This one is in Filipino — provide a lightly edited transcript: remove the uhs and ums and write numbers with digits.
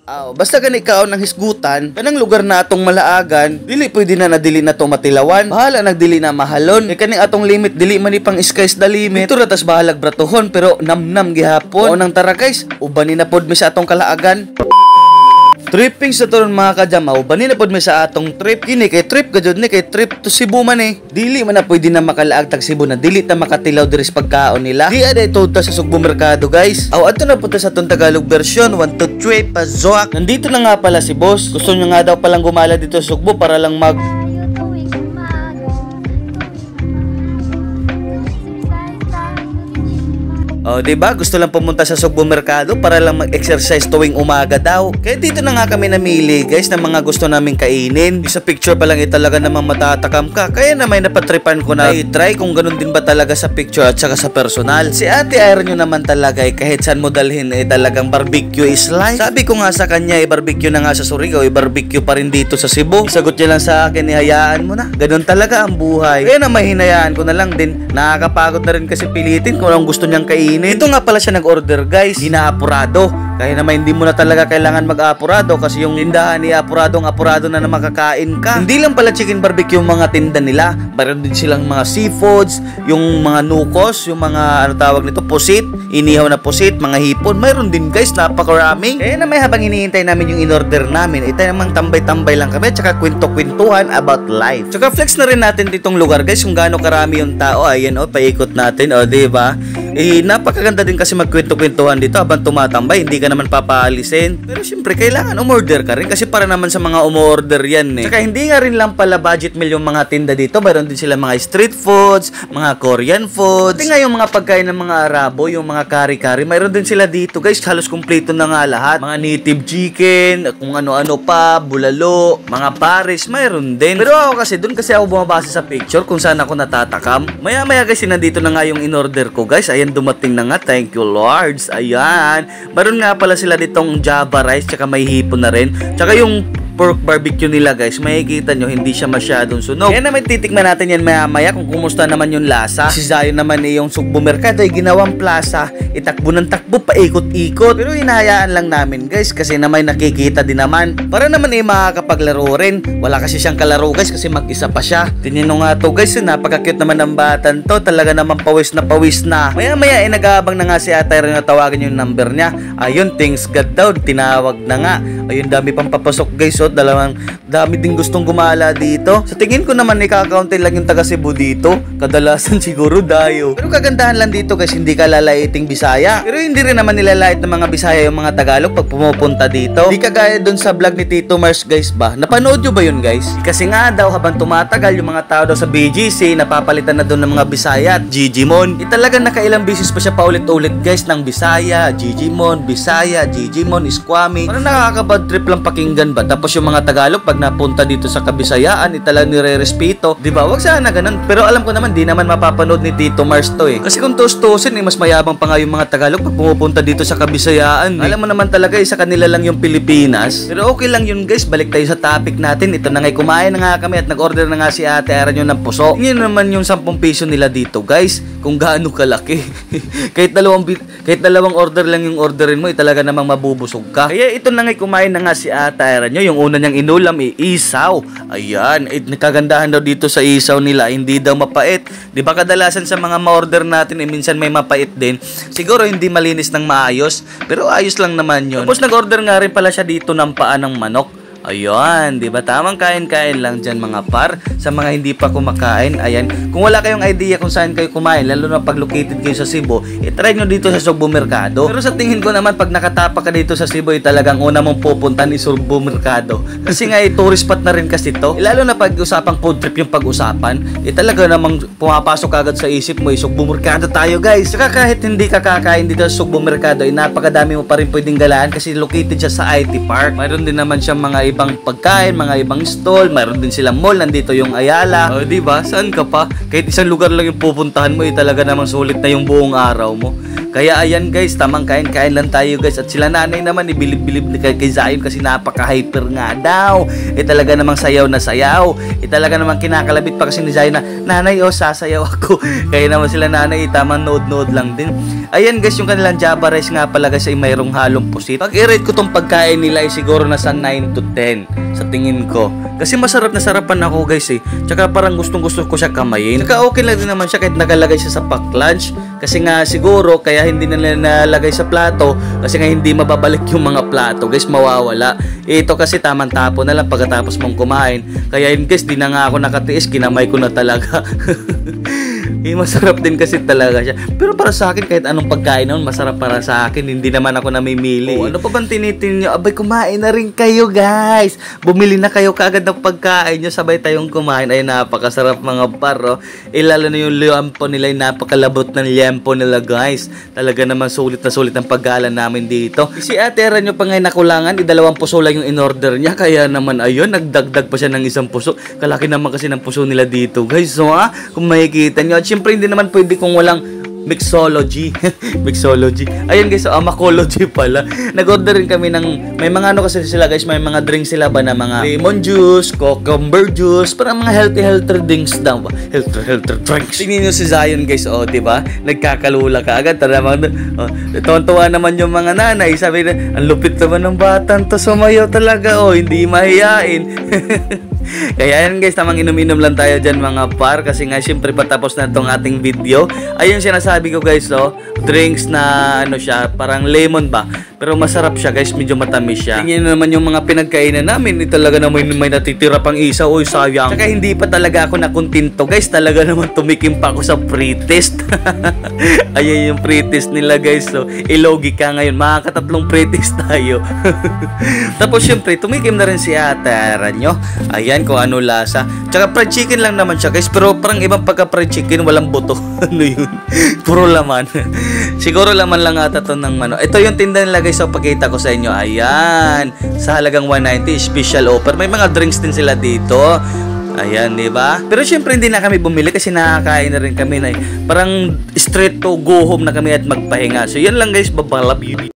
Basta gani kaon ng hisgutan, kanang lugar na atong malaagan, dili pwede na nadili na to matilawan. Bahala nagdili na mahalon. Kaning atong limit dili man ni pang sky's the limit. Ito ratas bahalag bratohon pero namnam gihapon. Nang tara guys, ubanin na pod mi sa atong kalaagan. Tripping sa turon mga kajamaw, banin na pod mi sa atong trip. Kini kay trip gajud ni kay trip to Cebu man eh. Dili man na pwede na makalaag tag Cebu na dili ta makatilaw diri sa pagkaon nila. Di ada ito ta sa Sugbo Merkado guys. Ato na punta sa atong Tagalog version 1 2 3 pazoak. Nandito na nga pala si boss. Gusto niya nga daw palang gumala dito sa Sugbo para lang diba? Gusto lang pumunta sa Sugbo Merkado para lang mag-exercise tuwing umaga daw. Kaya dito na nga kami namili guys ng mga gusto naming kainin. Sa picture pa lang talaga namang matatakam ka. Kaya na may napatripan ko na i-try kung ganun din ba talaga sa picture at saka sa personal. Si Ate Iron nyo naman talaga kahit saan mo dalhin talagang barbecue is life. Sabi ko nga sa kanya barbecue na nga sa Surigao, barbecue pa rin dito sa Cebu. Sagot niya lang sa akin, hayaan mo na. Ganun talaga ang buhay. Kaya na mahinayaan ko na lang din. Nakakapagod na rin kasi pilitin kung anong gusto niyang kainin. Ito nga pala siya nag-order guys, ginaapurado. Kaya naman hindi mo na talaga kailangan mag-apurado kasi yung tindahan ni apurado na makakain ka. Hindi lang pala chicken barbecue yung mga tinda nila. Meron din silang mga seafoods, yung mga nukos, yung mga tawag nito, pusit, inihaw na pusit, mga hipon. Mayroon din guys, napakarami. Kaya na may habang hinihintay namin yung in-order namin, ito namang tambay-tambay lang kami, tsaka kwento-kwentuhan about life. Tsaka flex na rin natin ditong lugar guys, kung gaano karami yung tao. Ayan paikot natin, diba? Napakaganda din kasi magkwento-kwentuhan dito habang tumatambay, hindi ka naman papaalisin. Pero syempre, kailangan umorder ka rin kasi para naman sa mga umorder yan eh. Saka hindi nga rin lang pala budget meal yung mga tinda dito. Mayroon din sila mga street foods, mga Korean foods. Pati nga yung mga pagkain ng mga Arabo, yung mga kari-kari, mayroon din sila dito guys. Halos kumpleto na nga lahat. Mga native chicken, kung ano-ano pa, bulalo, mga pares, mayroon din. Pero ako kasi, dun kasi ako bumabase sa picture kung saan ako natatakam. Maya-maya kasi nandito na nga yung in-order ko guys. Ayan, dumating na nga. Thank you Lords. Ayan. Meron nga pala sila ditong Java rice, tsaka may hipon na rin. Tsaka yung pork barbecue nila guys, makikita nyo hindi siya masyadong sunog. Kaya naman titikman natin yan maya-maya kung kumusta naman yung lasa. Si Zion naman yung Sugbo Merkado ay ginawang plaza, itakbo ng takbo, paikot-ikot. Pero hinahayaan lang namin guys kasi na may nakikita din naman. Para naman makakapaglaro rin. Wala kasi siyang kalaro guys kasi mag-isa pa siya. Tingnan nyo nga to guys, napaka-cute naman ng batan to. Talaga naman pawis na. Maya-maya nag-aabang na nga si Ate Iron na tawagan yung number niya. Ayun, thanks God daw, tinawag na nga. Ayun, dami pang papasok guys. Dami din gustong gumala dito. Sa tingin ko naman ikakaunti lang yung taga Cebu dito. Kadalasan siguro dayo. Pero kagandahan lang dito guys, hindi ka lalaiting Bisaya. Pero hindi rin naman nilalait ng mga Bisaya yung mga Tagalog pag pumupunta dito. Hindi kagaya dun sa vlog ni Tito Mars guys ba. Napanood nyo ba yun guys? Kasi nga daw habang tumatagal yung mga tao daw sa BGC, napapalitan na dun ng mga Bisaya at Gigimon. Talagang nakailang beses pa siya paulit-ulit guys ng Bisaya, Gigimon, Iskwami. Parang nakakabad trip lang pakinggan ba? Tapos yung mga Tagalog pag napunta dito sa Kabisayaan, talagang nire-respeto, di ba? Wag sana ganun. Pero alam ko naman di naman mapapanood ni Tito Mars to eh. Kasi kung tustusin mas mayabang pa nga yung mga Tagalog pag pumupunta dito sa Kabisayaan. Alam mo naman talaga sa kanila lang yung Pilipinas. Pero okay lang yun guys, balik tayo sa topic natin. Ito na nga, kumain na nga kami at nag-order na nga si Ate Iron yung ng puso. Yun naman yung 10 piso nila dito guys, kung gaano kalaki. kahit dalawang order lang yung orderin mo, talaga namang mabubusog ka. Kaya ito na nga, kumain na nga si Ate Iron yung una niyang inulam isaw. Ayan, nakagandahan daw dito sa isaw nila, hindi daw mapait. Di ba kadalasan sa mga ma-order natin minsan may mapait din. Siguro hindi malinis ng maayos, pero ayos lang naman yun. Tapos nag-order nga rin pala siya dito ng paa ng manok. Ayun, di ba? Tamang kain-kain lang dyan mga par. Sa mga hindi pa kumakain, ayan. Kung wala kayong idea kung saan kayo kumain, lalo na pag located kayo sa Cebu, try nyo dito sa Sugbo Merkado. Pero sa tingin ko naman, pag nakatapak ka dito sa Cebu, talagang una mong pupuntan ni Sugbo Merkado. Kasi nga, tourist spot na rin kasi to. Lalo na pag usapang food trip yung pag-usapan, talaga namang pumapasok agad sa isip mo, Sugbo Merkado tayo guys. Saka kahit hindi ka kakain dito sa Sugbo Merkado, napakadami mo pa rin pwedeng galaan kasi located siya sa IT Park. Mayroon din naman siyang mga ibang pagkain, mga ibang stall, mayroon din silang mall, nandito yung Ayala. O, diba? Saan ka pa? Kahit isang lugar lang yung pupuntahan mo, talaga namang sulit na yung buong araw mo. Kaya ayan guys, tamang kain-kain lang tayo guys. At sila nanay naman, ibilib-bilib kay Zion kasi napaka-hyper nga daw. Talaga namang sayaw na sayaw. Talaga namang kinakalabit pa kasi ni Zion na, nanay, sasayaw ako. Kaya naman sila nanay, tamang nood-nood lang din. Ayan guys, yung kanilang Java rice nga pala guys ay mayroong halong pusit. Pag i-rate ko tong pagkain nila ay siguro nasa 9 to 10 sa tingin ko. Kasi masarap na sarapan ako guys Tsaka parang gustong-gusto ko siya kamayin. Tsaka okay lang din naman siya kahit nakalagay siya sa pack lunch. Kasi nga siguro kaya hindi na nalagay sa plato kasi nga hindi mababalik yung mga plato guys, mawawala. Ito kasi tamang tapo na lang pagkatapos mong kumain. Kaya yun guys, di na nga ako nakatiis, kinamay ko na talaga. Masarap din kasi talaga siya. Pero para sa akin, kahit anong pagkain naman, masarap para sa akin. Hindi naman ako namimili. Ano pa bang tinitin nyo? Abay, kumain na rin kayo, guys. Bumili na kayo kaagad ng pagkain nyo. Sabay tayong kumain. Ay, napakasarap mga paro. Lalo na yung liempo nila. Napakalabot ng liempo nila, guys. Talaga naman sulit na sulit ang paggalan namin dito. Si ate nyo pa ngayon nakulangan. 2 puso lang yung in-order niya. Kaya naman, ayun, nagdagdag pa siya ng 1 puso. Kalaki naman kasi ng puso nila dito, guys. So, kung makikita nyo. At syempre, hindi naman pwede kung walang mixology. Mixology. Ayun guys, macology pala. Nag-order rin kami ng, may mga ano kasi sila guys, may mga drinks sila ba na mga lemon juice, cucumber juice, parang mga healthy drinks daw ba? Healthy drinks. Tingnan nyo si Zion guys, diba? Nagkakalula ka agad. Tuwan-tuwa naman yung mga nanay. Sabi na, ang lupit naman ng batang to, sumayaw talaga, hindi mahiyain. Kaya yan guys, tamang inom-inom lang tayo dyan mga par. Kasi nga syempre patapos na itong ating video. Ayun sinasabi ko guys, drinks na ano siya, parang lemon ba, pero masarap siya guys, medyo matamis siya. Tingnan naman yung mga pinagkainan namin, talaga naman may natitira pang isa, sayang. Saka hindi pa talaga ako nakuntinto guys, talaga naman tumikim pa ako sa pre-test. Ayun yung pre-test nila guys. So ilogi ka ngayon, makakatatlong pre-test tayo. Tapos syempre tumikim na rin si ate nyo. Ayan kung ano lasa. Tsaka fried chicken lang naman siya guys, pero parang ibang pagka fried chicken, walang buto. Ano yun? Puro laman. Siguro laman lang ata to ng mano. Ito yung tinda nila guys, so pakita ko sa inyo. Ayan, sa halagang 190 special offer. May mga drinks din sila dito. Ayan, di ba? Pero syempre hindi na kami bumili kasi nakakain na rin kami na parang straight to go home na kami at magpahinga. So yan lang guys, babalab.